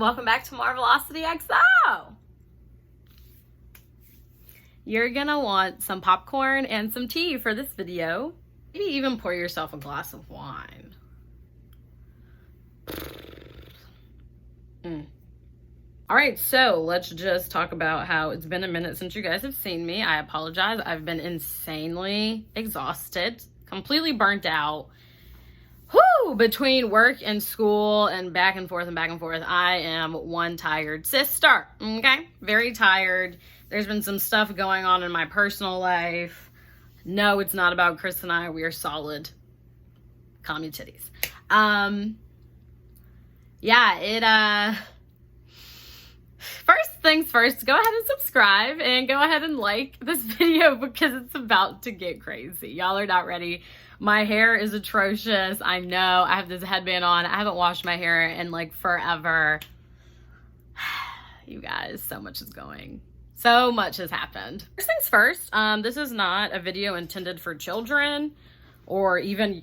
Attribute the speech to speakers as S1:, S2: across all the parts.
S1: welcome back to Marvelocity XO. You're gonna want some popcorn and some tea for this video. Maybe even pour yourself a glass of wine. All right, so let's just talk about how it's been a minute since you guys have seen me. I apologize. I've been insanely exhausted, completely burnt out. Whew, between work and school and back and forth, I am one tired sister, okay? Very tired. There's been some stuff going on in my personal life. No, it's not about Chris and I. We are solid. Calm your titties. First things first, go ahead and subscribe and go ahead and like this video because it's about to get crazy. Y'all are not ready. My hair is atrocious. I know. I have this headband on. I haven't washed my hair in like forever. You guys, so much has happened. First things first, this is not a video intended for children or even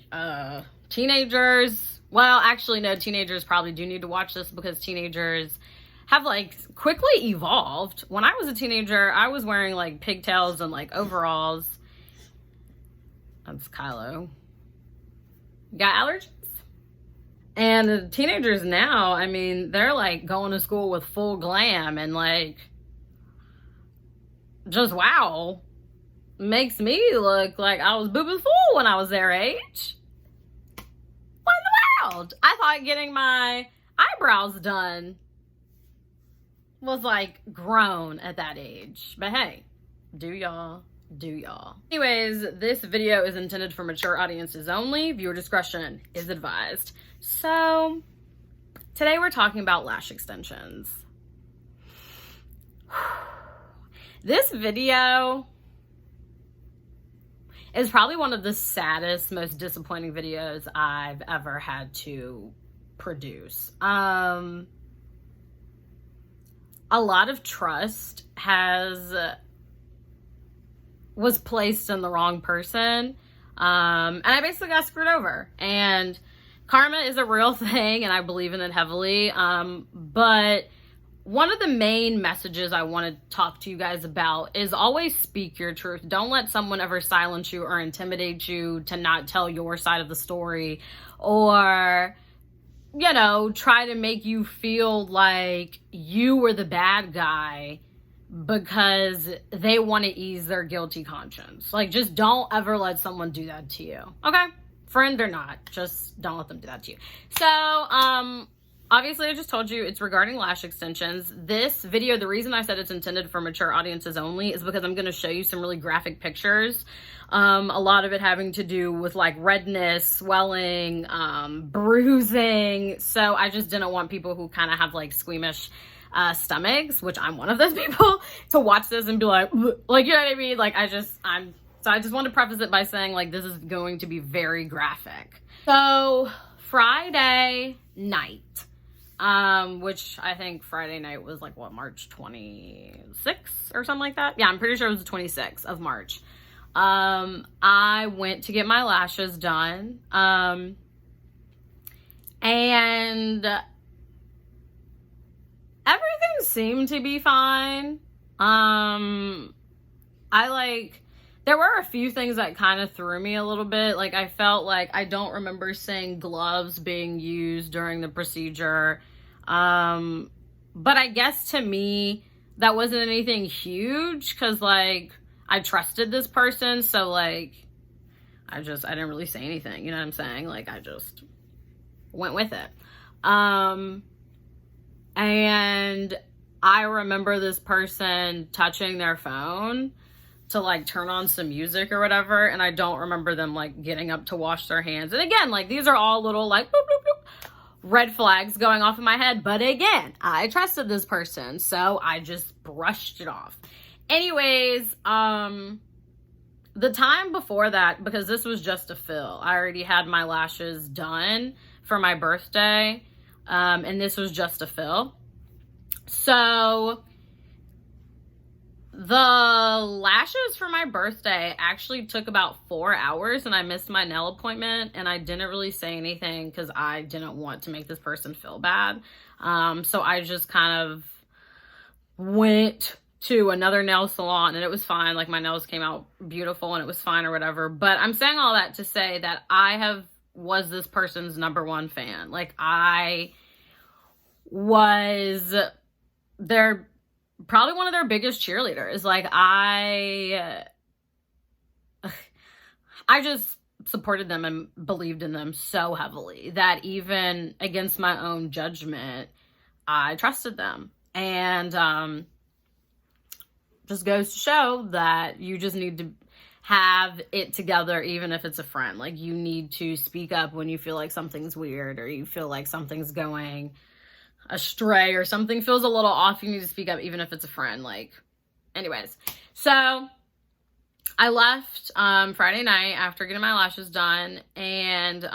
S1: teenagers. Well, actually, no, teenagers probably do need to watch this because teenagers have like quickly evolved. When I was a teenager, I was wearing like pigtails and like overalls. That's Kylo. Got allergies? And the teenagers now, I mean, they're like going to school with full glam and like, just wow. Makes me look like I was boo-boo fool when I was their age. What in the world? I thought getting my eyebrows done was like grown at that age. But hey, do y'all. Anyways, this video is intended for mature audiences only. Viewer discretion is advised. So, today we're talking about lash extensions. This video is probably one of the saddest, most disappointing videos I've ever had to produce. A lot of trust was placed in the wrong person. And I basically got screwed over. And karma is a real thing, and I believe in it heavily. But one of the main messages I want to talk to you guys about is always speak your truth. Don't let someone ever silence you or intimidate you to not tell your side of the story, or, you know, try to make you feel like you were the bad guy because they want to ease their guilty conscience. Like, just don't ever let someone do that to you. Okay? Friend or not, just don't let them do that to you. So, obviously, I just told you it's regarding lash extensions. This video, the reason I said it's intended for mature audiences only is because I'm going to show you some really graphic pictures. A lot of it having to do with like redness, swelling, bruising. So I just didn't want people who kind of have like squeamish stomachs, which I'm one of those people, to watch this and be like, you know what I mean? Like, I just want to preface it by saying like this is going to be very graphic. So Friday night, which I think Friday night was like what, March 26th or something like that. Yeah, I'm pretty sure it was the 26th of March. I went to get my lashes done. And everything seemed to be fine. There were a few things that kind of threw me a little bit. Like, I felt like I don't remember seeing gloves being used during the procedure. But I guess to me, that wasn't anything huge because, like, I trusted this person. So, like, I didn't really say anything. You know what I'm saying? Like, I just went with it. And I remember this person touching their phone to like turn on some music or whatever, and I don't remember them like getting up to wash their hands. And again, like, these are all little like boop, boop, boop, red flags going off in my head, but again, I trusted this person, so I just brushed it off. Anyways, the time before that, because this was just a fill, I already had my lashes done for my birthday, and this was just a fill. So The lashes for my birthday actually took about 4 hours, and I missed my nail appointment, and I didn't really say anything because I didn't want to make this person feel bad. So I just kind of went to another nail salon, and it was fine. Like, my nails came out beautiful and it was fine or whatever. But I'm saying all that to say that I was this person's #1 fan. Like, I was probably one of their biggest cheerleaders. Like, I just supported them and believed in them so heavily that even against my own judgment, I trusted them. And just goes to show that you just need to have it together, even if it's a friend. Like, you need to speak up when you feel like something's weird, or you feel like something's going astray, or something feels a little off. You need to speak up, even if it's a friend. Like, anyways, so I left Friday night after getting my lashes done, and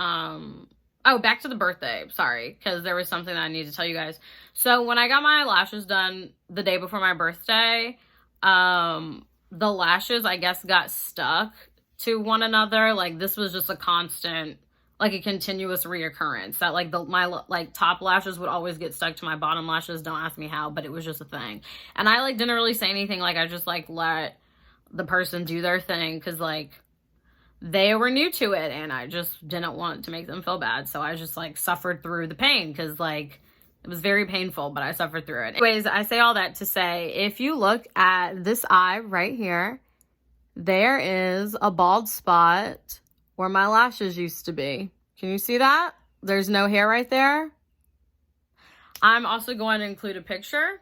S1: oh, back to the birthday, sorry, because there was something that I need to tell you guys. So when I got my lashes done the day before my birthday, the lashes, I guess, got stuck to one another. Like, this was just a constant, like a continuous reoccurrence, that like my top lashes would always get stuck to my bottom lashes. Don't ask me how, but it was just a thing. And I like didn't really say anything. Like, I just like let the person do their thing, because like they were new to it, and I just didn't want to make them feel bad. So I just like suffered through the pain, because like it was very painful, but I suffered through it. Anyways, I say all that to say, if you look at this eye right here, there is a bald spot where my lashes used to be. Can you see that? There's no hair right there. I'm also going to include a picture.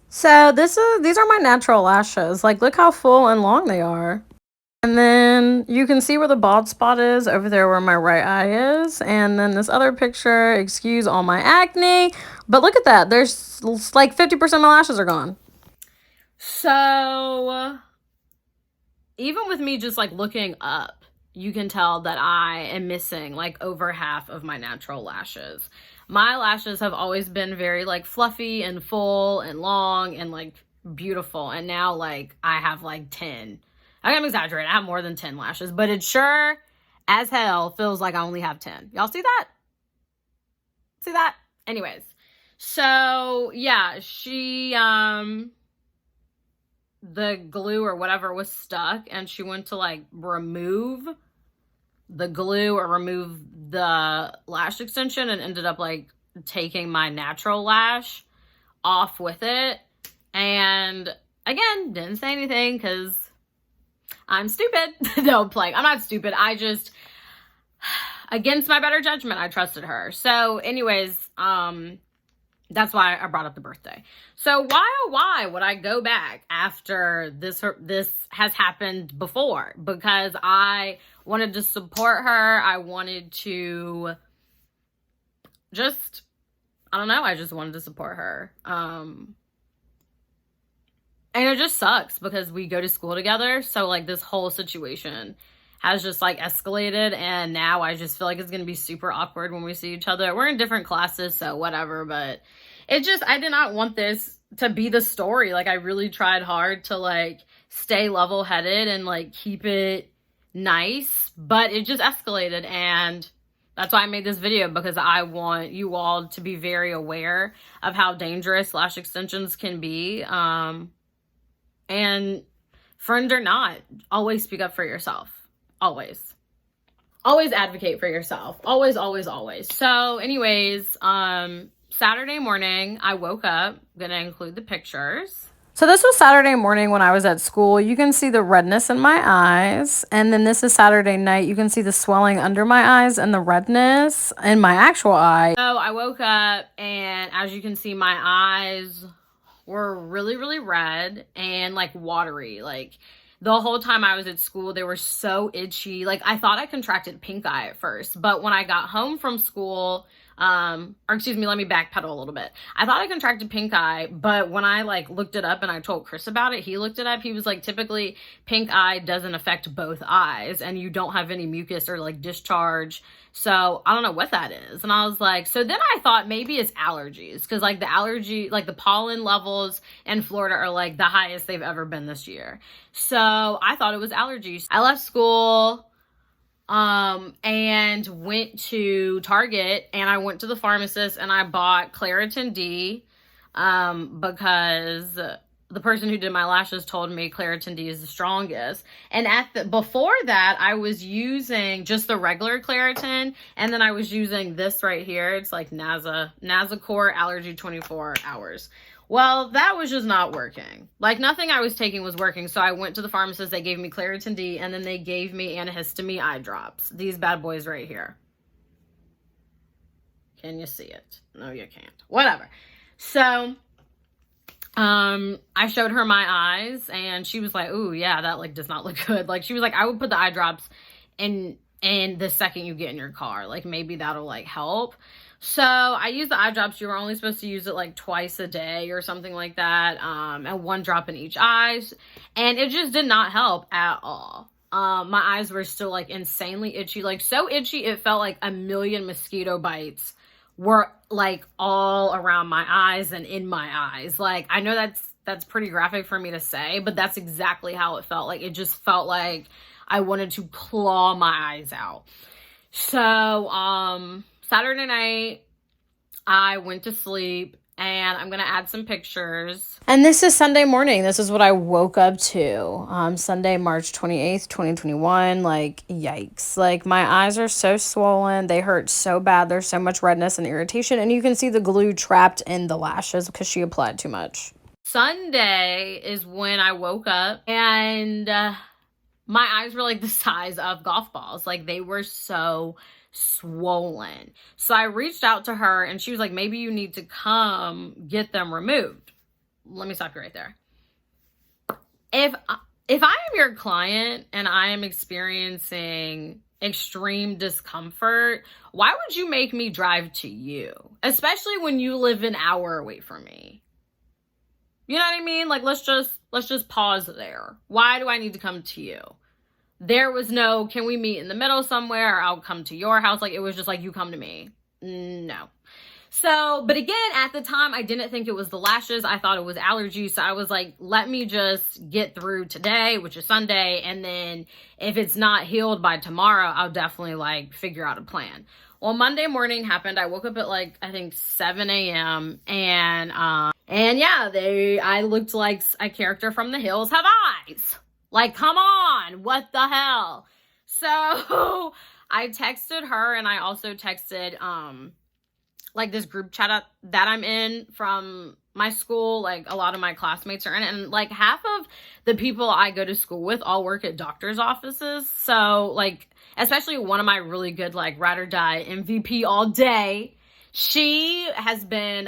S1: So these are my natural lashes. Like, look how full and long they are. And then you can see where the bald spot is over there where my right eye is. And then this other picture, excuse all my acne. But look at that. There's like 50% of my lashes are gone. So even with me just like looking up, you can tell that I am missing like over half of my natural lashes. My lashes have always been very like fluffy and full and long and like beautiful. And now like I have like 10. I'm exaggerating. I have more than 10 lashes, but it sure as hell feels like I only have 10. Y'all see that? See that? Anyways, so yeah, the glue or whatever was stuck, and she went to like remove the glue or remove the lash extension, and ended up like taking my natural lash off with it. And again, didn't say anything because I'm stupid. No, I'm playing. I'm not stupid. I just, against my better judgment, I trusted her. So anyways, that's why I brought up the birthday. So why would I go back after this has happened before? Because I wanted to support her. I wanted to just, I don't know. I just wanted to support her. And it just sucks because we go to school together. So like this whole situation has just like escalated, and now I just feel like it's going to be super awkward when we see each other. We're in different classes, so whatever, but it just, I did not want this to be the story. Like, I really tried hard to like stay level-headed and like keep it nice, but it just escalated, and that's why I made this video, because I want you all to be very aware of how dangerous lash extensions can be. And friend or not, always speak up for yourself. Always. Always advocate for yourself. Always, always, always. So anyways, Saturday morning, I woke up. I'm gonna include the pictures. So this was Saturday morning when I was at school. You can see the redness in my eyes. And then this is Saturday night. You can see the swelling under my eyes and the redness in my actual eye. So I woke up, and as you can see, my eyes were really, really red and like watery. Like, the whole time I was at school, they were so itchy. Like, I thought I contracted pink eye at first, but when I got home from school, or excuse me, let me backpedal a little bit. I thought I contracted pink eye, but when I like looked it up and I told Chris about it, he looked it up. He was like, typically pink eye doesn't affect both eyes and you don't have any mucus or like discharge. So I don't know what that is. And I was like, so then I thought maybe it's allergies, because like the allergy, like the pollen levels in Florida are like the highest they've ever been this year. So I thought it was allergies. I left school and went to Target, and I went to the pharmacist and I bought Claritin D, because the person who did my lashes told me Claritin D is the strongest. And before that, I was using just the regular Claritin, and then I was using this right here. It's like Nasacor Allergy 24 Hours. Well, that was just not working. Like, nothing I was taking was working. So I went to the pharmacist. They gave me Claritin D, and then they gave me antihistamine eye drops. These bad boys right here. Can you see it? No, you can't. Whatever. So, I showed her my eyes, and she was like, ooh, yeah, that, like, does not look good. Like, she was like, I would put the eye drops in the second you get in your car. Like, maybe that'll, like, help. So I used the eye drops. You were only supposed to use it like twice a day or something like that. And 1 drop in each eye. And it just did not help at all. My eyes were still like insanely itchy. Like so itchy, it felt like a million mosquito bites were like all around my eyes and in my eyes. Like, I know that's pretty graphic for me to say, but that's exactly how it felt. Like, it just felt like I wanted to claw my eyes out. So, Saturday night, I went to sleep, and I'm going to add some pictures. And this is Sunday morning. This is what I woke up to. Sunday, March 28th, 2021. Like, yikes. Like, my eyes are so swollen. They hurt so bad. There's so much redness and irritation. And you can see the glue trapped in the lashes because she applied too much. Sunday is when I woke up, and my eyes were like the size of golf balls. Like, they were so swollen. So I reached out to her, and she was like, maybe you need to come get them removed. Let me stop you right there. If I am your client and I am experiencing extreme discomfort, why would you make me drive to you? Especially when you live an hour away from me. You know what I mean? Like, let's just pause there. Why do I need to come to you? There was no, can we meet in the middle somewhere, or I'll come to your house? Like, it was just like, you come to me. No. So, but again, at the time, I didn't think it was the lashes. I thought it was allergies. So I was like, let me just get through today, which is Sunday. And then if it's not healed by tomorrow, I'll definitely like figure out a plan. Well, Monday morning happened. I woke up at like, I think 7 a.m. And yeah, I looked like a character from The Hills Have Eyes. Like, come on, what the hell? So I texted her, and I also texted, like, this group chat that I'm in from my school. Like, a lot of my classmates are in it, and like half of the people I go to school with all work at doctor's offices. So like, especially one of my really good, like, ride or die MVP all day, she has been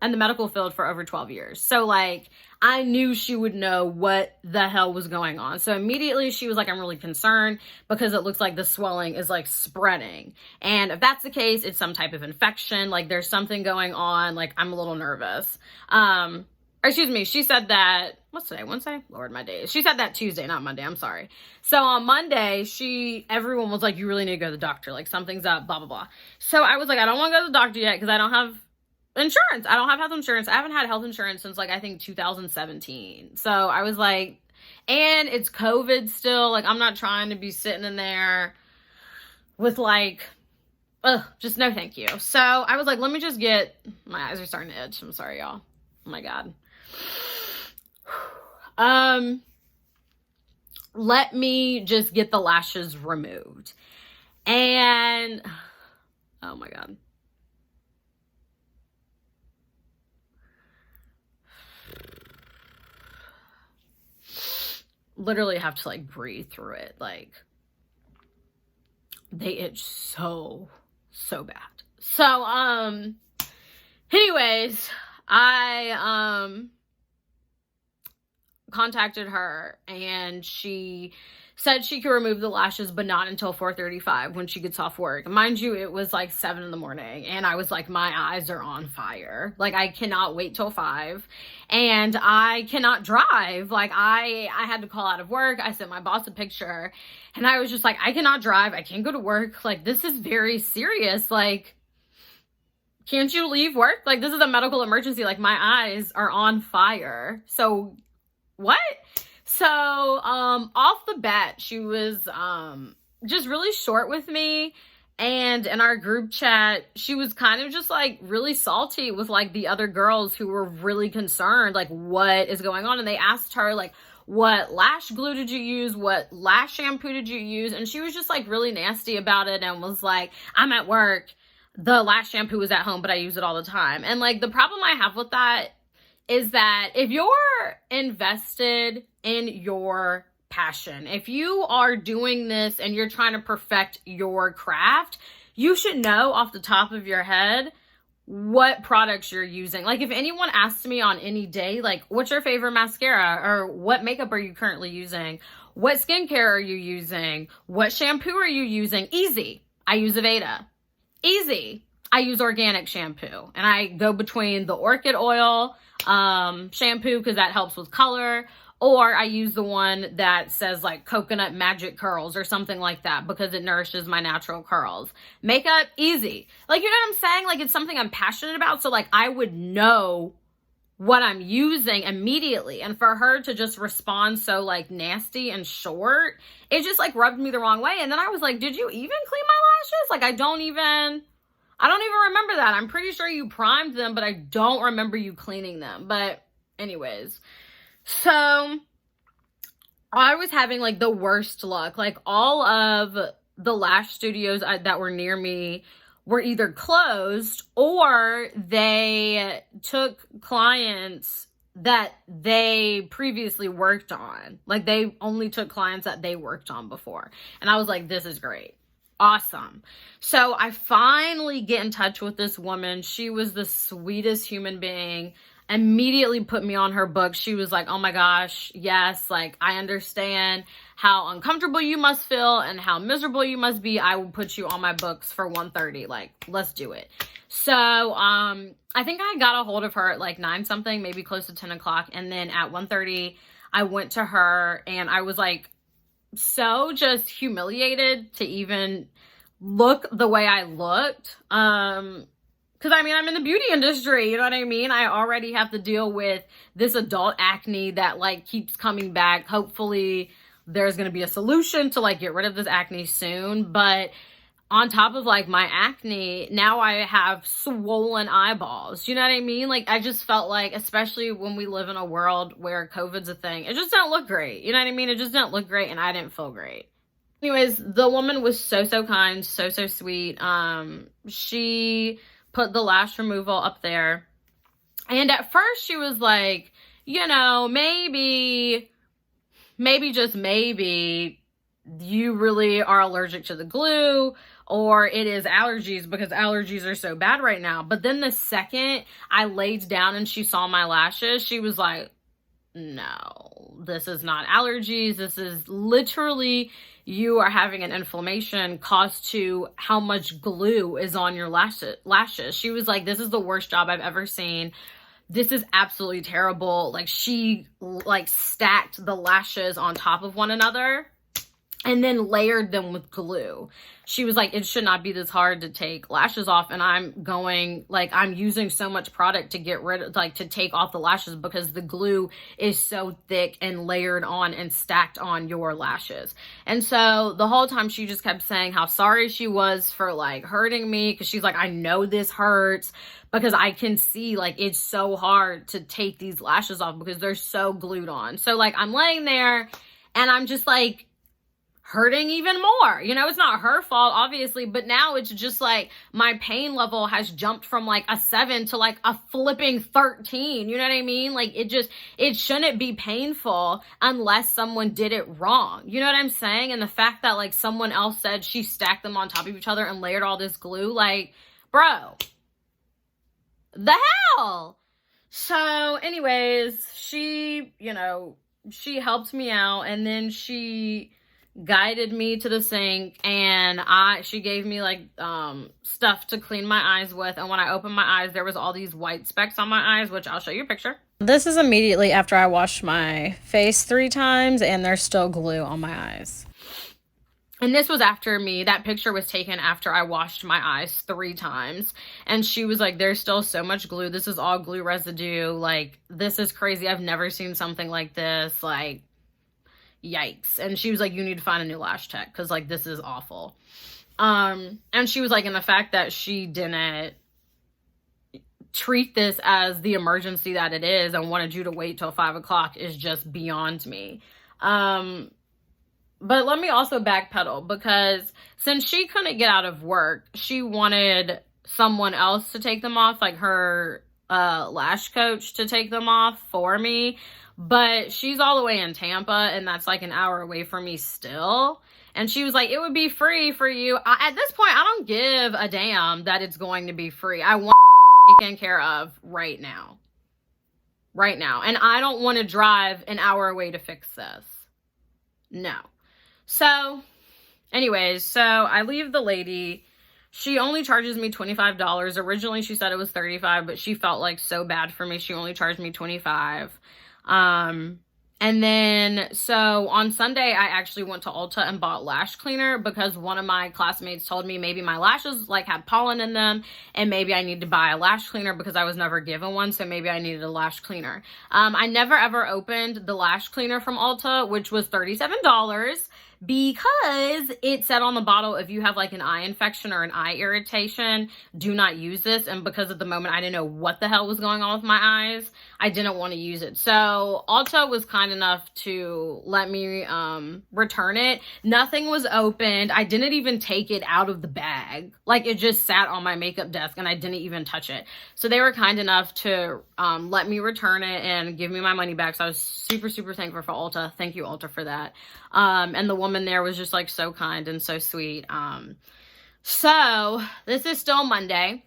S1: in the medical field for over 12 years. So like, I knew she would know what the hell was going on. So immediately she was like, I'm really concerned because it looks like the swelling is like spreading. And if that's the case, it's some type of infection. Like, there's something going on. Like, I'm a little nervous. Or excuse me, she said that, what's today, Wednesday? Lord, my days. She said that Tuesday, not Monday. I'm sorry. So on Monday, everyone was like, you really need to go to the doctor. Like, something's up, blah, blah, blah. So I was like, I don't want to go to the doctor yet because I don't have insurance. I don't have health insurance. I haven't had health insurance since like, I think 2017. So I was like, and it's COVID still. Like, I'm not trying to be sitting in there with like, just no thank you. So I was like, let me just my eyes are starting to itch. I'm sorry, y'all. Oh my God. Let me just get the lashes removed. And, oh my God. Literally have to like breathe through it. Like, they itch so bad. So, anyways, I, contacted her, and she said she could remove the lashes, but not until 4:35 when she gets off work. Mind you, it was like 7 in the morning, and I was like, my eyes are on fire. Like, I cannot wait till 5, and I cannot drive. Like, I had to call out of work. I sent my boss a picture, and I was just like, I cannot drive. I can't go to work. Like, this is very serious. Like, can't you leave work? Like, this is a medical emergency. Like, my eyes are on fire. So, what? So, off the bat, she was, just really short with me. And in our group chat, she was kind of just like really salty with like the other girls who were really concerned, like, what is going on? And they asked her, like, what lash glue did you use? What lash shampoo did you use? And she was just like really nasty about it and was like, I'm at work. The lash shampoo was at home, but I use it all the time. And like, the problem I have with that is that if you're invested in your passion, if you are doing this and you're trying to perfect your craft, you should know off the top of your head what products you're using. Like, if anyone asks me on any day, like, what's your favorite mascara, or what makeup are you currently using? What skincare are you using? What shampoo are you using? Easy. I use Aveda. Easy. I use organic shampoo, and I go between the orchid oil shampoo because that helps with color, or I use the one that says like coconut magic curls or something like that because it nourishes my natural curls. Makeup, easy. Like, you know what I'm saying? Like, it's something I'm passionate about, so like I would know what I'm using immediately. And for her to just respond so like nasty and short, it just like rubbed me the wrong way. And then I was like, did you even clean my lashes? Like, I don't even remember that. I'm pretty sure you primed them, but I don't remember you cleaning them. But anyways, so I was having like the worst luck. Like, all of the lash studios that were near me were either closed or they took clients that they previously worked on. Like, they only took clients that they worked on before. And I was like, this is great. Awesome. So I finally get in touch with this woman. She was the sweetest human being. Immediately put me on her book. She was like, oh my gosh, yes, like, I understand how uncomfortable you must feel and how miserable you must be. I will put you on my books for 1:30. Like, let's do it. So I think I got a hold of her at like 9 something, maybe close to 10 o'clock. And then at 1:30, I went to her, and I was like, so just humiliated to even look the way I looked. Because I mean, I'm in the beauty industry, you know what I mean? I already have to deal with this adult acne that like keeps coming back. Hopefully there's going to be a solution to like get rid of this acne soon. But on top of like my acne, now I have swollen eyeballs. You know what I mean? Like, I just felt like, especially when we live in a world where COVID's a thing, it just didn't look great. You know what I mean? It just didn't look great, and I didn't feel great. Anyways, the woman was so kind, so sweet. She put the lash removal up there. And at first she was like, you know, maybe just maybe you really are allergic to the glue, or it is allergies because allergies are so bad right now. But then the second I laid down and she saw my lashes, she was like, no, this is not allergies. This is literally you are having an inflammation caused to how much glue is on your lashes. She was like, this is the worst job I've ever seen. This is absolutely terrible. Like, she like stacked the lashes on top of one another and then layered them with glue. She was like, it should not be this hard to take lashes off. And I'm using so much product to get rid of, like, to take off the lashes because the glue is so thick and layered on and stacked on your lashes. And so the whole time she just kept saying how sorry she was for like hurting me. Cause she's like, I know this hurts because I can see like it's so hard to take these lashes off because they're so glued on. So like, I'm laying there and I'm just like, hurting even more. You know, it's not her fault, obviously, but now it's just like my pain level has jumped from like a 7 to like a flipping 13. You know what I mean? Like, it shouldn't be painful unless someone did it wrong. You know what I'm saying? And the fact that like someone else said she stacked them on top of each other and layered all this glue, like, bro, the hell? So anyways, she helped me out, and then she guided me to the sink, and she gave me like stuff to clean my eyes with, and when I opened my eyes, there was all these white specks on my eyes, which I'll show you a picture. This is immediately after I washed my face 3 times, and there's still glue on my eyes. And this was after me. That picture was taken after I washed my eyes 3 times. And she was like, there's still so much glue. This is all glue residue. Like, this is crazy. I've never seen something like this. Like, yikes. And she was like, you need to find a new lash tech, because like, this is awful. And she was like, and the fact that she didn't treat this as the emergency that it is and wanted you to wait till 5 o'clock is just beyond me. But let me also backpedal, because since she couldn't get out of work, she wanted someone else to take them off, like her lash coach to take them off for me. But she's all the way in Tampa, and that's like an hour away from me still. And she was like, it would be free for you. At this point, I don't give a damn that it's going to be free. I want taken care of right now. Right now. And I don't want to drive an hour away to fix this. No. So, anyways, so I leave the lady. She only charges me $25. Originally, she said it was $35, but she felt like so bad for me. She only charged me $25. And then, so on Sunday, I actually went to Ulta and bought lash cleaner, because one of my classmates told me maybe my lashes like had pollen in them, and maybe I need to buy a lash cleaner because I was never given one. So maybe I needed a lash cleaner. I never ever opened the lash cleaner from Ulta, which was $37, because it said on the bottle, if you have like an eye infection or an eye irritation, do not use this. And because at the moment I didn't know what the hell was going on with my eyes, I didn't want to use it. So Ulta was kind enough to let me return it. Nothing was opened. I didn't even take it out of the bag. Like, it just sat on my makeup desk and I didn't even touch it. So they were kind enough to let me return it and give me my money back. So I was super, super thankful for Ulta. Thank you, Ulta, for that. And the woman there was just like so kind and so sweet. So this is still Monday.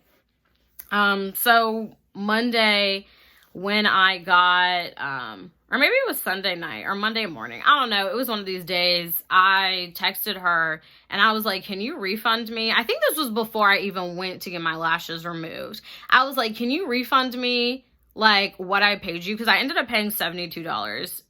S1: So Monday, when I got, or maybe it was Sunday night or Monday morning, I don't know, it was one of these days, I texted her and I was like, can you refund me? I think this was before I even went to get my lashes removed. I was like, can you refund me like what I paid you? Because I ended up paying $72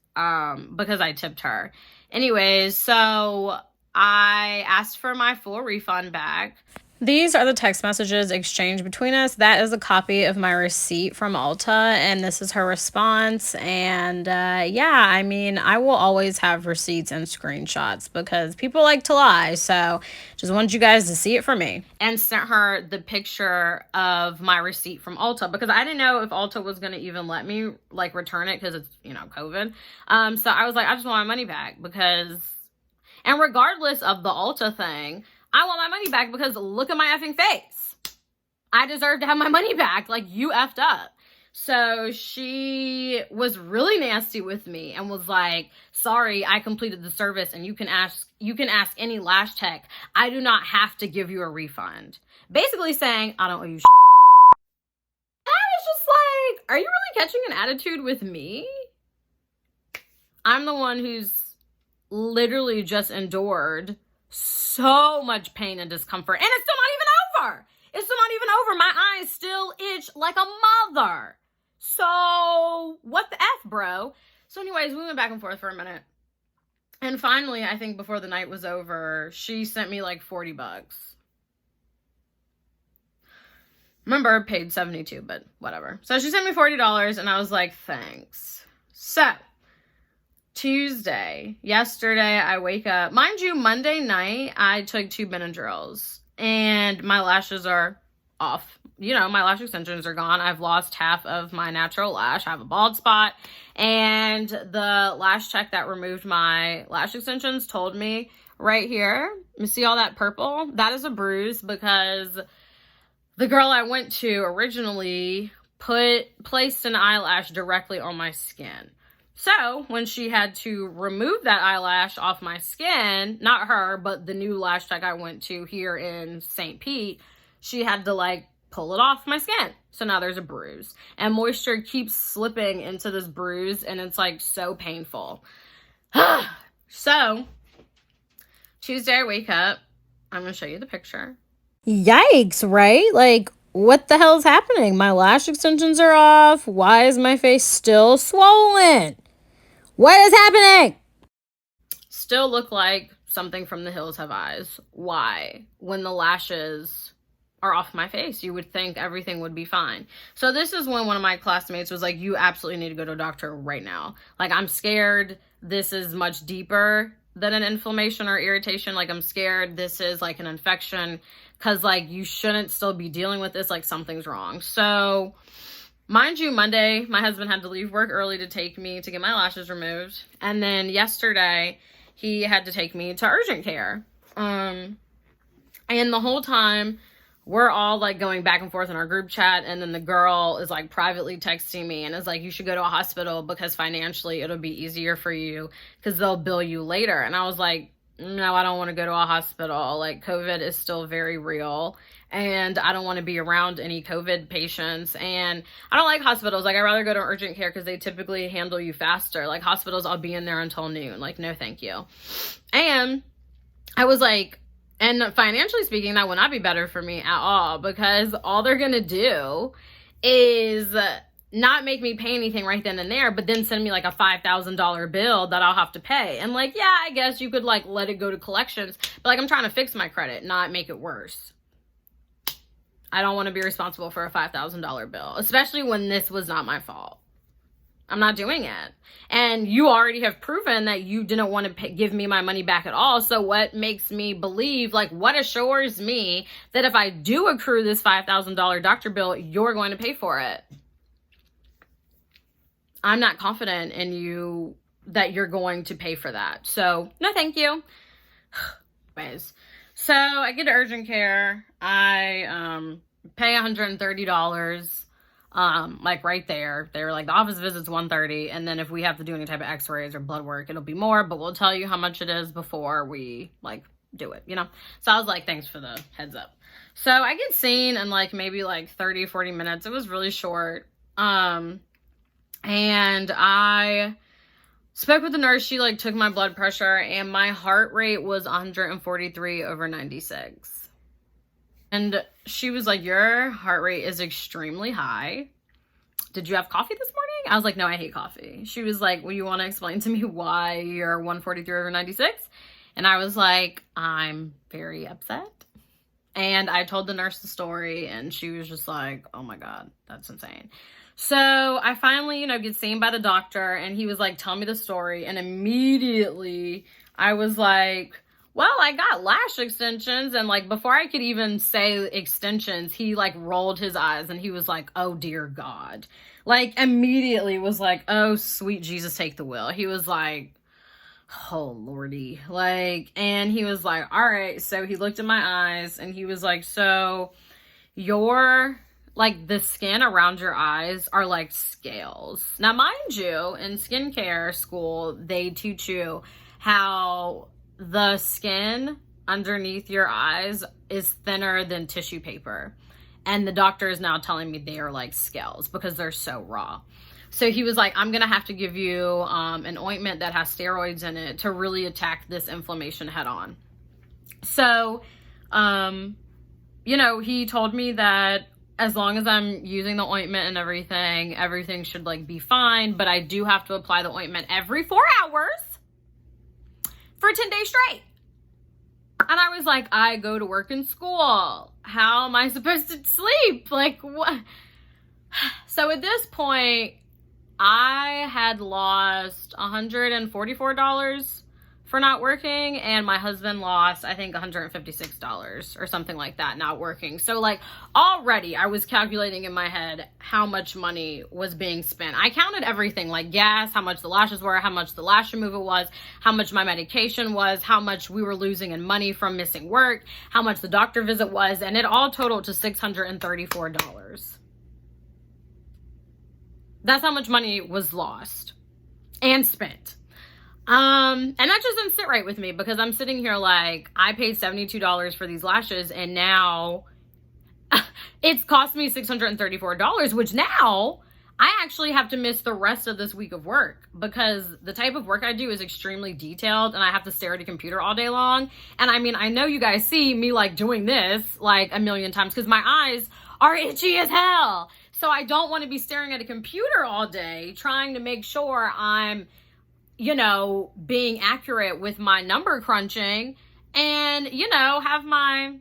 S1: because I tipped her. Anyways, so I asked for my full refund back. These are the text messages exchanged between us. That is a copy of my receipt from Ulta, and this is her response. And yeah, I mean, I will always have receipts and screenshots because people like to lie. So just wanted you guys to see it for me. And sent her the picture of my receipt from Ulta, because I didn't know if Ulta was going to even let me like return it, because it's, you know, COVID. So I was like, I just want my money back, because, and regardless of the Ulta thing, I want my money back, because look at my effing face. I deserve to have my money back. Like, you effed up. So she was really nasty with me and was like, sorry, I completed the service and you can ask any lash tech. I do not have to give you a refund. Basically saying, I don't owe you shit. And I was just like, are you really catching an attitude with me? I'm the one who's literally just endured so much pain and discomfort, and it's still not even over. It's still not even over. My eyes still itch like a mother. So what the F, bro? So anyways, we went back and forth for a minute. And finally, I think before the night was over, she sent me like $40. Remember, I paid $72, but whatever. So she sent me $40 and I was like, thanks. So Tuesday, yesterday, I wake up. Mind you, Monday night, I took 2 Benadryls and my lashes are off. You know, my lash extensions are gone. I've lost half of my natural lash. I have a bald spot. And the lash tech that removed my lash extensions told me right here, you see all that purple? That is a bruise, because the girl I went to originally placed an eyelash directly on my skin. So when she had to remove that eyelash off my skin, not her, but the new lash tech I went to here in St. Pete, she had to like pull it off my skin. So now there's a bruise, and moisture keeps slipping into this bruise, and it's like so painful. So Tuesday, I wake up. I'm going to show you the picture.
S2: Yikes, right? Like, what the hell is happening? My lash extensions are off. Why is my face still swollen? What is happening?
S1: Still look like something from The Hills Have Eyes. Why? When the lashes are off my face, you would think everything would be fine. So this is when one of my classmates was like, you absolutely need to go to a doctor right now. Like, I'm scared this is much deeper than an inflammation or irritation. Like, I'm scared this is like an infection, because like you shouldn't still be dealing with this. Like, something's wrong. So mind you, Monday, my husband had to leave work early to take me to get my lashes removed. And then yesterday, he had to take me to urgent care. And the whole time, we're all like going back and forth in our group chat. And then the girl is like privately texting me and is like, you should go to a hospital because financially it'll be easier for you because they'll bill you later. And I was like, no, I don't want to go to a hospital. Like, COVID is still very real. And I don't want to be around any COVID patients. And I don't like hospitals. Like, I'd rather go to urgent care because they typically handle you faster. Like, hospitals, I'll be in there until noon. Like, no, thank you. And I was like, and financially speaking, that would not be better for me at all, because all they're going to do is not make me pay anything right then and there, but then send me like a $5,000 bill that I'll have to pay. And like, yeah, I guess you could like let it go to collections, but like, I'm trying to fix my credit, not make it worse. I don't want to be responsible for a $5,000 bill, especially when this was not my fault. I'm not doing it. And you already have proven that you didn't want to give me my money back at all. So what makes me believe, like, what assures me that if I do accrue this $5,000 doctor bill, you're going to pay for it? I'm not confident in you that you're going to pay for that. So no, thank you. Anyways, so I get to urgent care. I pay $130. Like right there, they were like, the office visit's $130, and then if we have to do any type of x-rays or blood work, it'll be more, but we'll tell you how much it is before we like do it, you know? So I was like, thanks for the heads up. So I get seen in like maybe like 30-40 minutes. It was really short. And I spoke with the nurse. She like took my blood pressure, and my heart rate was 143/96. And she was like, your heart rate is extremely high. Did you have coffee this morning? I was like, no, I hate coffee. She was like, well, you want to explain to me why you're 143/96? And I was like, I'm very upset. And I told the nurse the story, and she was just like, oh my God, that's insane. So I finally, you know, get seen by the doctor, and he was like, tell me the story. And immediately I was like, well, I got lash extensions. And like, before I could even say extensions, he like rolled his eyes and he was like, oh dear God. Like, immediately was like, oh sweet Jesus, take the wheel. He was like, oh Lordy. Like, and he was like, all right. So he looked at my eyes and he was like, so your, like, the skin around your eyes are like scales. Now, mind you, in skincare school, they teach you how the skin underneath your eyes is thinner than tissue paper. And the doctor is now telling me they are like scales because they're so raw. So he was like, I'm going to have to give you an ointment that has steroids in it to really attack this inflammation head on. So, you know, he told me that as long as I'm using the ointment and everything should like be fine. But I do have to apply the ointment every 4 hours for 10 days straight. And I was like, I go to work and school. How am I supposed to sleep? Like, what? So at this point, I had lost $144 for not working, and my husband lost, I think, $156 or something like that not working. So like, already I was calculating in my head how much money was being spent. I counted everything, like gas, how much the lashes were, how much the lash removal was, how much my medication was, how much we were losing in money from missing work, how much the doctor visit was, and it all totaled to $634. That's how much money was lost and spent. And that just didn't sit right with me, because I'm sitting here like, I paid $72 for these lashes, and now it's cost me $634, which now I actually have to miss the rest of this week of work because the type of work I do is extremely detailed and I have to stare at a computer all day long. And I mean, I know you guys see me like doing this like a million times because my eyes are itchy as hell. So I don't want to be staring at a computer all day trying to make sure I'm, you know, being accurate with my number crunching and, you know, have my,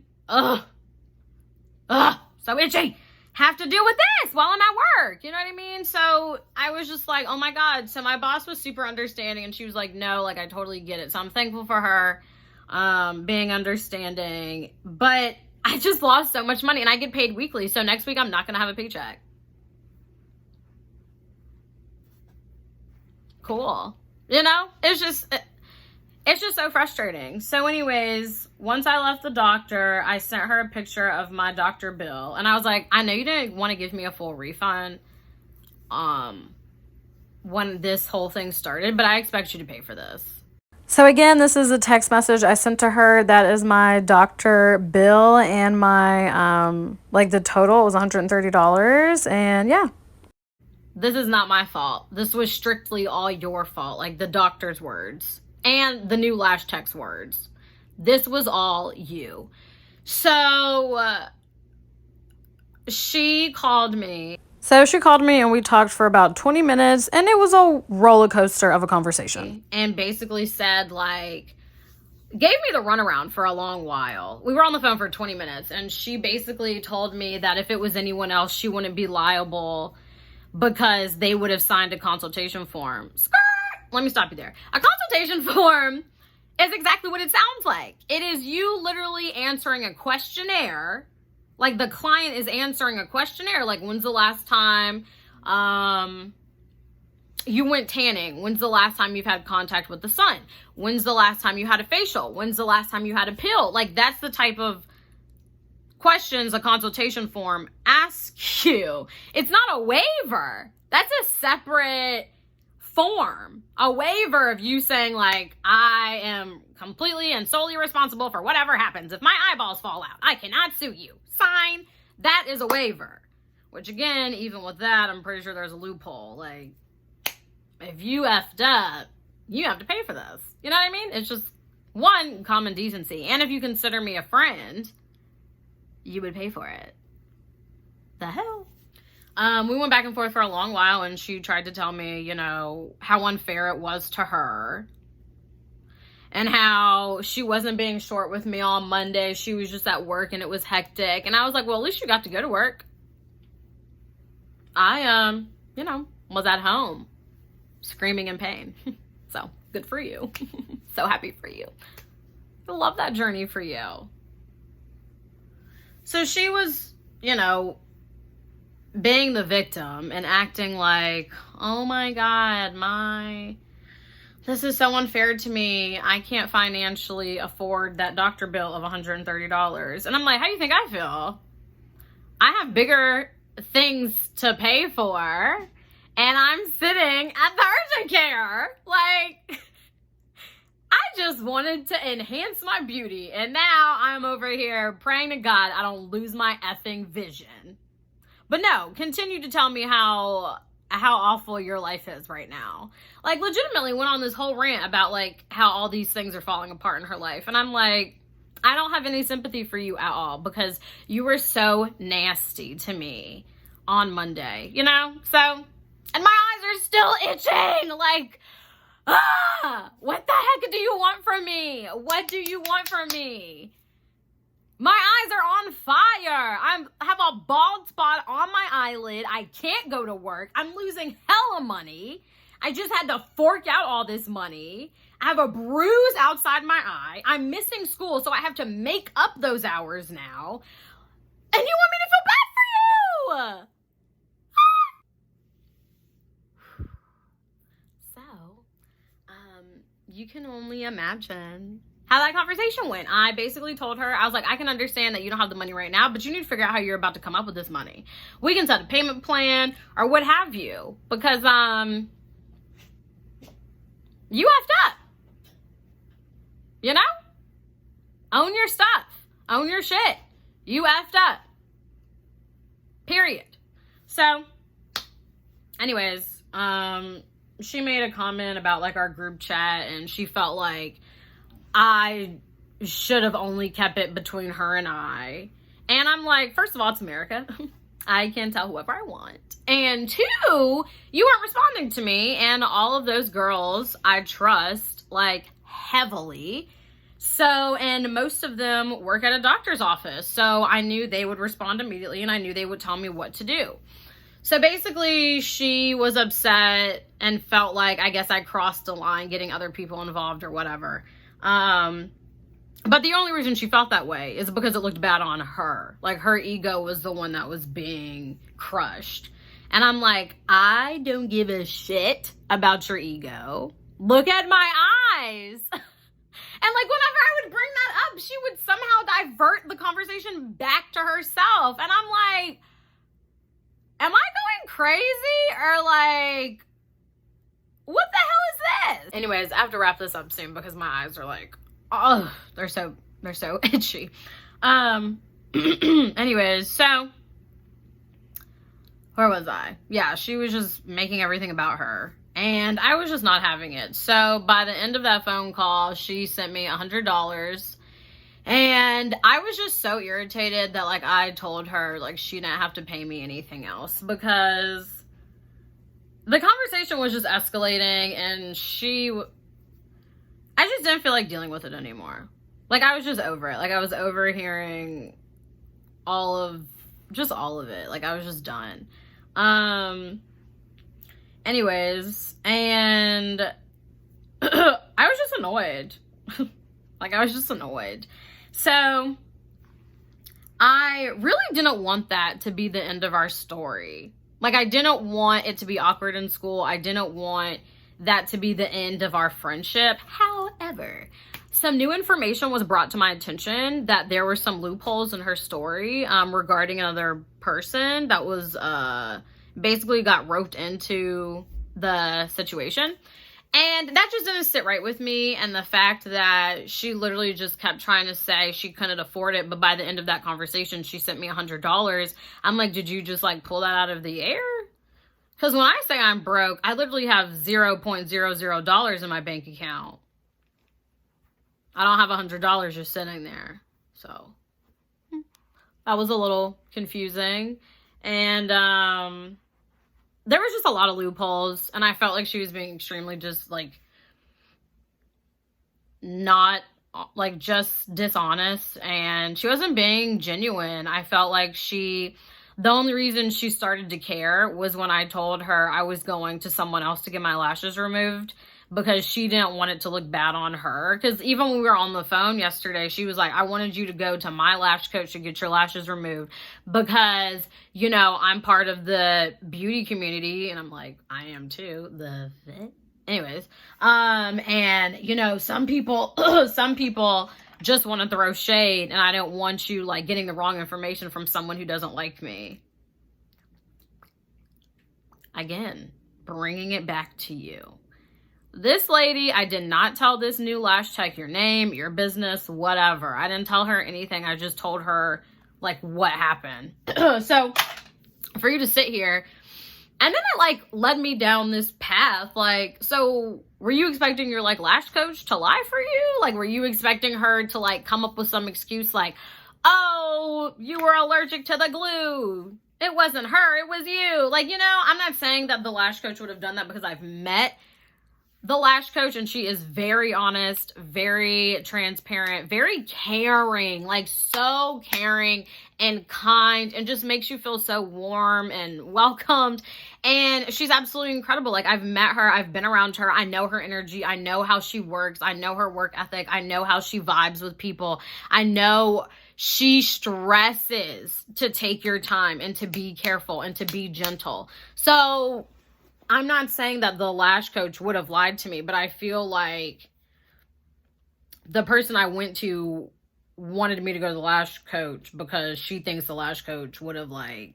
S1: so itchy. Have to deal with this while I'm at work. You know what I mean? So I was just like, oh my God. So my boss was super understanding and she was like, no, like I totally get it. So I'm thankful for her being understanding. But I just lost so much money and I get paid weekly. So next week I'm not going to have a paycheck. Cool. You know, it's just so frustrating. So anyways, once I left the doctor, I sent her a picture of my doctor bill. And I was like, I know you didn't want to give me a full refund when this whole thing started, but I expect you to pay for this.
S2: So again, this is a text message I sent to her. That is my doctor bill and my, like the total was $130. And yeah.
S1: This is not my fault. This was strictly all your fault. Like the doctor's words. And the new Lash text words. This was all you. So, she called me. And we talked for about 20 minutes. And it was a roller coaster of a conversation. And basically said, like, gave me the runaround for a long while. We were on the phone for 20 minutes. And she basically told me that if it was anyone else, she wouldn't be liable because they would have signed a consultation form. Skirt! Let me stop you there. A consultation form is exactly what it sounds like. It is you literally answering a questionnaire. Like the client is answering a questionnaire. Like, when's the last time you went tanning? When's the last time you've had contact with the sun? When's the last time you had a facial? When's the last time you had a pill? Like, that's the type of questions a consultation form asks you. It's not a waiver. That's a separate form. A waiver of you saying, like, I am completely and solely responsible for whatever happens. If my eyeballs fall out, I cannot sue you. Sign. That is a waiver. Which, again, even with that, I'm pretty sure there's a loophole. Like, if you effed up, you have to pay for this. You know what I mean? It's just, one, common decency. And if you consider me a friend, you would pay for it. The hell? We went back and forth for a long while, and she tried to tell me, you know, how unfair it was to her. And how she wasn't being short with me on Monday. She was just at work, and it was hectic. And I was like, well, at least you got to go to work. I, you know, was at home screaming in pain. So, good for you. So happy for you. I love that journey for you. So she was, you know, being the victim and acting like, oh my God, this is so unfair to me. I can't financially afford that doctor bill of $130. And I'm like, how do you think I feel? I have bigger things to pay for, and I'm sitting at the urgent care. Like, I just wanted to enhance my beauty, and now I'm over here praying to God I don't lose my effing vision. But no, continue to tell me how awful your life is right now. Like, legitimately went on this whole rant about, like, how all these things are falling apart in her life. And I'm like, I don't have any sympathy for you at all because you were so nasty to me on Monday, you know? So, and my eyes are still itching. Like, what the heck do you want from me? What do you want from me? My eyes are on fire. I have a bald spot on my eyelid. I can't go to work. I'm losing hella money. I just had to fork out all this money. I have a bruise outside my eye. I'm missing school, so I have to make up those hours now. And you want me to feel bad for you? So, you can only imagine how that conversation went. I basically told her, I was like, I can understand that you don't have the money right now, but you need to figure out how you're about to come up with this money. We can set a payment plan or what have you, because you effed up. You know? Own your stuff. Own your shit. You effed up. Period. So, anyways, she made a comment about like our group chat, and she felt like I should have only kept it between her and I. And I'm like, first of all, it's America. I can tell whoever I want. And two, you weren't responding to me, and all of those girls I trust like heavily. So, and most of them work at a doctor's office. So I knew they would respond immediately, and I knew they would tell me what to do. So basically, she was upset and felt like, I guess I crossed the line getting other people involved or whatever. But the only reason she felt that way is because it looked bad on her. Like, her ego was the one that was being crushed. And I'm like, I don't give a shit about your ego. Look at my eyes. And like, whenever I would bring that up, she would somehow divert the conversation back to herself. And I'm like, am I going crazy? Or like, what the hell is this? Anyways, I have to wrap this up soon because my eyes are like, oh, they're so itchy. Anyways, so where was I? Yeah, she was just making everything about her, and I was just not having it. So by the end of that phone call, she sent me $100, and I was just so irritated that like I told her like she didn't have to pay me anything else, because the conversation was just escalating, and I just didn't feel like dealing with it anymore. Like, I was just over it. Like, I was over hearing all of it. Like, I was just done. Anyways, and I was just annoyed. Like, I was just annoyed. So, I really didn't want that to be the end of our story. Like, I didn't want it to be awkward in school. I didn't want that to be the end of our friendship. However, some new information was brought to my attention that there were some loopholes in her story regarding another person that was basically got roped into the situation. And that just didn't sit right with me. And the fact that she literally just kept trying to say she couldn't afford it, but by the end of that conversation, she sent me $100. I'm like, did you just like pull that out of the air? Because when I say I'm broke, I literally have $0.00 in my bank account. I don't have $100 just sitting there. So that was a little confusing. And there was just a lot of loopholes. And I felt like she was being extremely just like not like just dishonest. And she wasn't being genuine. I felt like the only reason she started to care was when I told her I was going to someone else to get my lashes removed, because she didn't want it to look bad on her. Because even when we were on the phone yesterday, she was like, I wanted you to go to my lash coach to get your lashes removed because, you know, I'm part of the beauty community. And I'm like, I am too. The fit? Anyways, and, you know, some people just want to throw shade, and I don't want you like getting the wrong information from someone who doesn't like me. Again, bringing it back to you. This lady, I did not tell this new lash tech your name, your business, whatever. I didn't tell her anything. I just told her like what happened. So for you to sit here, and then it like led me down this path. Like, so were you expecting your like lash coach to lie for you? Like, were you expecting her to like come up with some excuse like, oh, you were allergic to the glue. It wasn't her, it was you. Like, you know, I'm not saying that the lash coach would have done that, because I've met the lash coach and she is very honest, very transparent, very caring, like so caring and kind, and just makes you feel so warm and welcomed. And she's absolutely incredible. Like, I've met her, I've been around her, I know her energy, I know how she works, I know her work ethic, I know how she vibes with people, I know she stresses to take your time and to be careful and to be gentle. So I'm not saying that the lash coach would have lied to me, but I feel like the person I went to wanted me to go to the lash coach because she thinks the lash coach would have like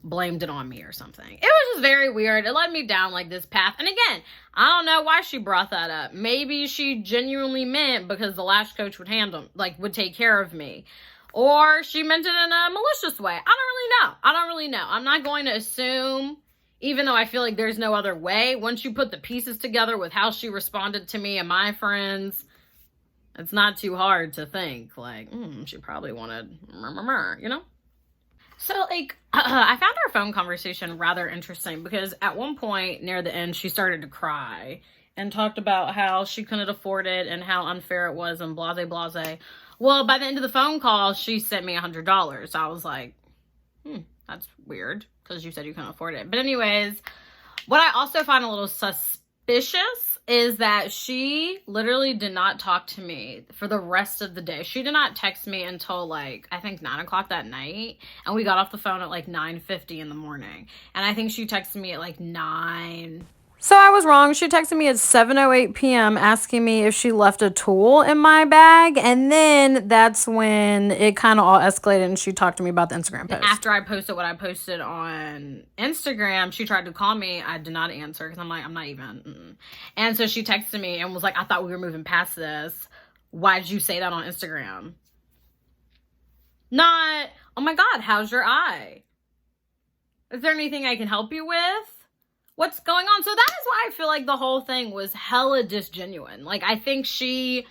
S1: blamed it on me or something. It was just very weird. It led me down like this path. And again, I don't know why she brought that up. Maybe she genuinely meant because the lash coach would would take care of me. Or she meant it in a malicious way. I don't really know. I'm not going to assume even though I feel like there's no other way, once you put the pieces together with how she responded to me and my friends, it's not too hard to think, like, she probably wanted, you know? So, like, I found our phone conversation rather interesting because at one point near the end, she started to cry and talked about how she couldn't afford it and how unfair it was and blase, blase. Well, by the end of the phone call, she sent me $100. I was like, that's weird because you said you couldn't afford it. But anyways, what I also find a little suspicious is that she literally did not talk to me for the rest of the day. She did not text me until like, I think 9 o'clock that night. And we got off the phone at like 9:50 in the morning. And I think she texted me at like 9.
S2: So I was wrong. She texted me at 7:08 p.m. asking me if she left a tool in my bag. And then that's when it kind of all escalated and she talked to me about the Instagram post.
S1: After I posted what I posted on Instagram, she tried to call me. I did not answer because I'm like, I'm not even. And so she texted me and was like, I thought we were moving past this. Why'd you say that on Instagram? Not, oh my God, how's your eye? Is there anything I can help you with? What's going on? So that is why I feel like the whole thing was hella disgenuine. Like, I think she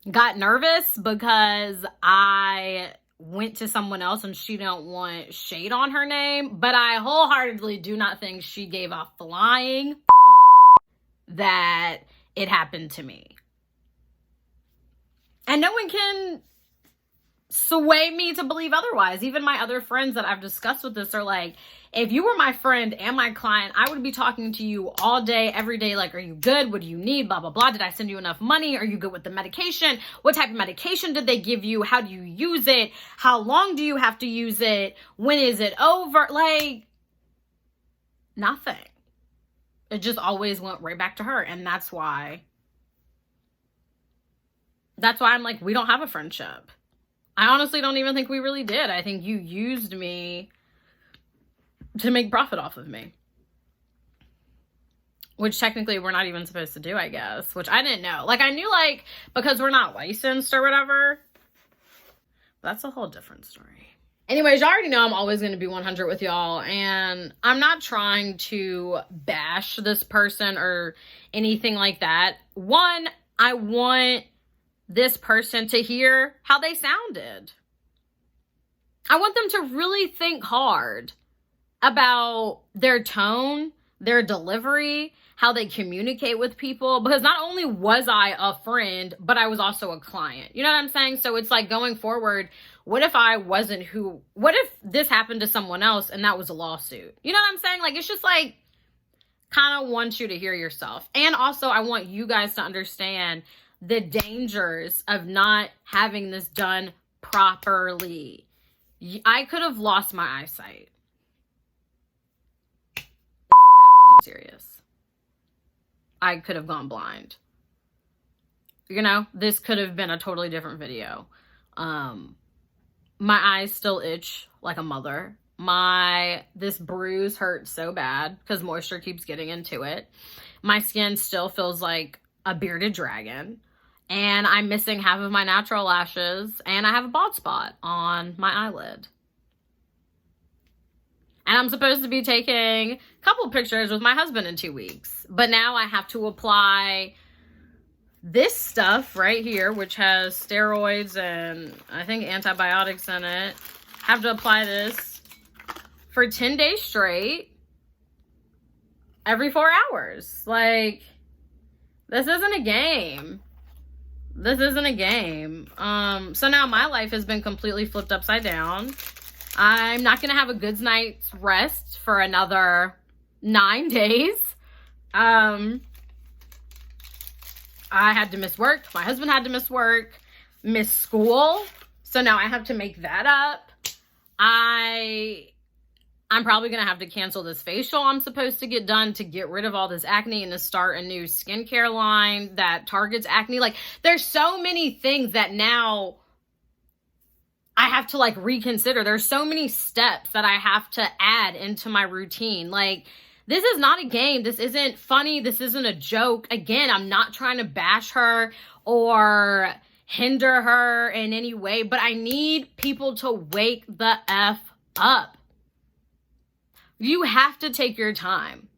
S1: got nervous because I went to someone else and she don't want shade on her name. But I wholeheartedly do not think she gave a flying that it happened to me. And no one can sway me to believe otherwise. Even my other friends that I've discussed with this are like, if you were my friend and my client, I would be talking to you all day, every day. Like, are you good? What do you need? Blah, blah, blah. Did I send you enough money? Are you good with the medication? What type of medication did they give you? How do you use it? How long do you have to use it? When is it over? Like, nothing. It just always went right back to her. And that's why I'm like, we don't have a friendship. I honestly don't even think we really did. I think you used me to make profit off of me. Which technically we're not even supposed to do, I guess. Which I didn't know. Like, I knew, like, because we're not licensed or whatever. That's a whole different story. Anyways, y'all already know I'm always going to be 100 with y'all. And I'm not trying to bash this person or anything like that. One, I want this person to hear how they sounded. I want them to really think hard about their tone, their delivery, how they communicate with people. Because not only was I a friend, but I was also a client. You know what I'm saying? So it's like, going forward, what if I wasn't what if this happened to someone else and that was a lawsuit? You know what I'm saying? Like, it's just like, kind of want you to hear yourself. And also, I want you guys to understand the dangers of not having this done properly. I could have lost my eyesight. That serious. I could have gone blind. You know, this could have been a totally different video. My eyes still itch like a mother. This bruise hurts so bad because moisture keeps getting into it. My skin still feels like a bearded dragon. And I'm missing half of my natural lashes. And I have a bald spot on my eyelid. And I'm supposed to be taking a couple pictures with my husband in 2 weeks. But now I have to apply this stuff right here, which has steroids and I think antibiotics in it. Have to apply this for 10 days straight. Every 4 hours. Like, this isn't a game. This isn't a game. So now my life has been completely flipped upside down. I'm not going to have a good night's rest for another 9 days. I had to miss work. My husband had to miss work, miss school. So now I have to make that up. I'm probably going to have to cancel this facial I'm supposed to get done to get rid of all this acne and to start a new skincare line that targets acne. Like, there's so many things that now I have to, like, reconsider. There's so many steps that I have to add into my routine. Like, this is not a game. This isn't funny. This isn't a joke. Again, I'm not trying to bash her or hinder her in any way, but I need people to wake the F up. You have to take your time.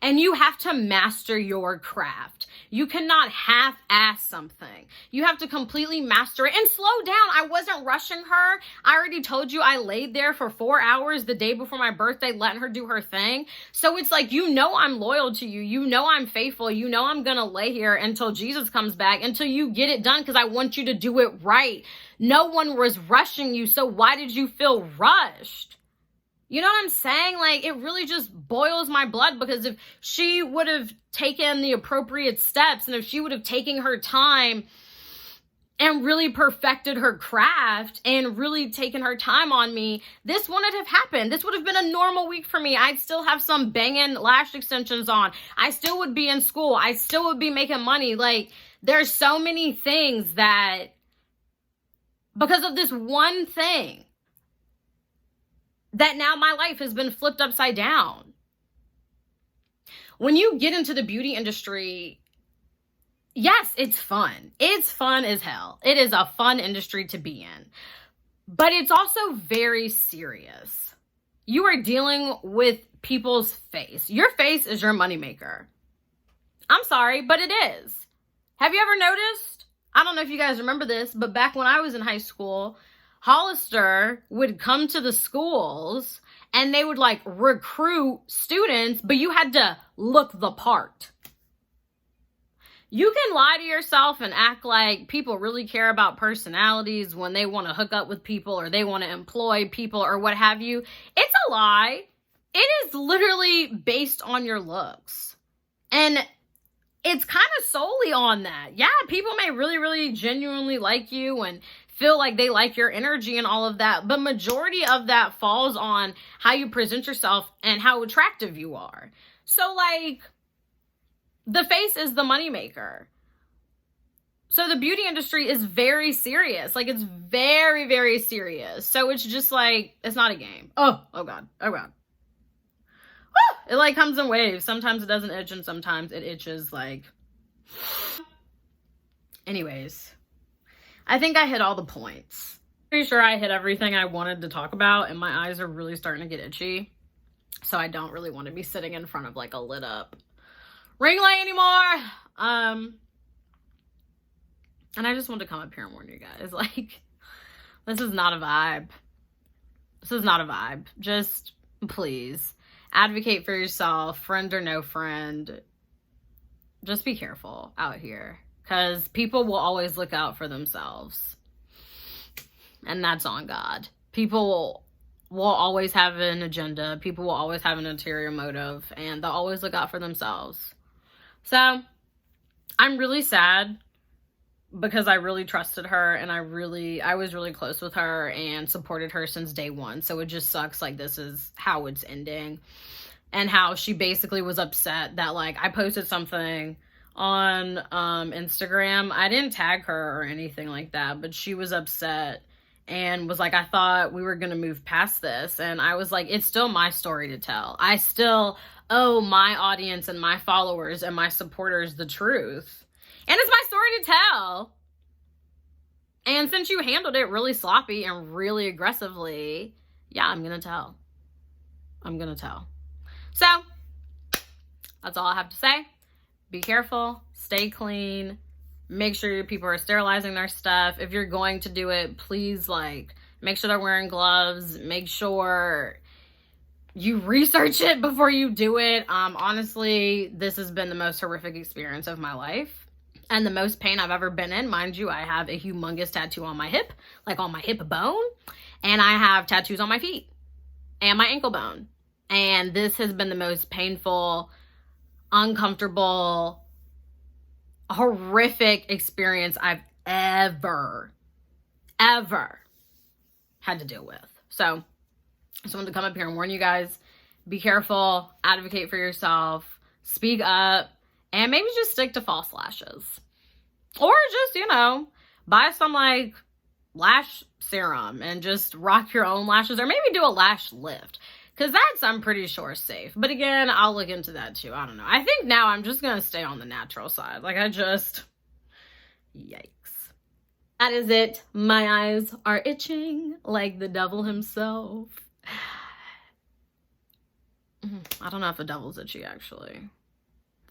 S1: And you have to master your craft. You cannot half-ass something. You have to completely master it and slow down. I wasn't rushing her. I already told you I laid there for 4 hours the day before my birthday, letting her do her thing. So it's like, you know I'm loyal to you. You know I'm faithful. You know I'm going to lay here until Jesus comes back, until you get it done, because I want you to do it right. No one was rushing you, so why did you feel rushed? You know what I'm saying? Like, it really just boils my blood, because if she would have taken the appropriate steps, and if she would have taken her time and really perfected her craft and really taken her time on me, this wouldn't have happened. This would have been a normal week for me. I'd still have some banging lash extensions on. I still would be in school. I still would be making money. Like, there's so many things that, because of this one thing, that now my life has been flipped upside down. When you get into the beauty industry, yes, it's fun. It's fun as hell. It is a fun industry to be in. But it's also very serious. You are dealing with people's face. Your face is your moneymaker. I'm sorry, but it is. Have you ever noticed? I don't know if you guys remember this, but back when I was in high school, Hollister would come to the schools and they would like recruit students, but you had to look the part. You can lie to yourself and act like people really care about personalities when they want to hook up with people or they want to employ people or what have you. It's a lie. It is literally based on your looks. And it's kind of solely on that. Yeah, people may really, really genuinely like you and feel like they like your energy and all of that, but majority of that falls on how you present yourself and how attractive you are. So like, the face is the moneymaker. So the beauty industry is very serious. Like, it's very, very serious. So it's just like, it's not a game. Oh God. Woo! It like comes in waves. Sometimes it doesn't itch and sometimes it itches like. Anyways. I think I hit all the points. Pretty sure I hit everything I wanted to talk about, and my eyes are really starting to get itchy. So I don't really want to be sitting in front of like a lit up ring light anymore. And I just want to come up here and warn you guys, like, this is not a vibe. This is not a vibe. Just please advocate for yourself, friend or no friend. Just be careful out here. Because people will always look out for themselves. And that's on God. People will always have an agenda. People will always have an ulterior motive. And they'll always look out for themselves. So, I'm really sad. Because I really trusted her. And I was really close with her. And supported her since day one. So it just sucks. Like, this is how it's ending. And how she basically was upset that, like, I posted something on Instagram. I didn't tag her or anything like that, but she was upset and was like, I thought we were gonna move past this. And I was like, it's still my story to tell. I still owe my audience and my followers and my supporters the truth. And it's my story to tell. And since you handled it really sloppy and really aggressively, yeah, I'm gonna tell. So that's all I have to say. Be careful, stay clean, make sure your people are sterilizing their stuff. If you're going to do it, please, like, make sure they're wearing gloves. Make sure you research it before you do it. Honestly, this has been the most horrific experience of my life and the most pain I've ever been in. Mind you, I have a humongous tattoo on my hip, like on my hip bone, and I have tattoos on my feet and my ankle bone. And this has been the most painful, uncomfortable, horrific experience I've ever had to deal with. So I just wanted to come up here and warn you guys, be careful, advocate for yourself, speak up, and maybe just stick to false lashes. Or just, you know, buy some like lash serum and just rock your own lashes, or maybe do a lash lift. Because that's, I'm pretty sure, safe. But again, I'll look into that too. I don't know. I think now I'm just going to stay on the natural side. Like, yikes. That is it. My eyes are itching like the devil himself. I don't know if the devil's itchy, actually.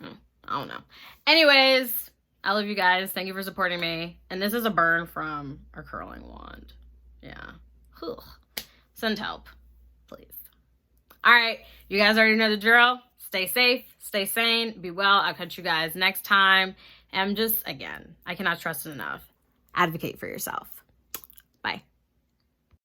S1: I don't know. Anyways, I love you guys. Thank you for supporting me. And this is a burn from our curling wand. Yeah. Ugh. Send help, please. All right. You guys already know the drill. Stay safe. Stay sane. Be well. I'll catch you guys next time. And just, again, I cannot stress it enough. Advocate for yourself.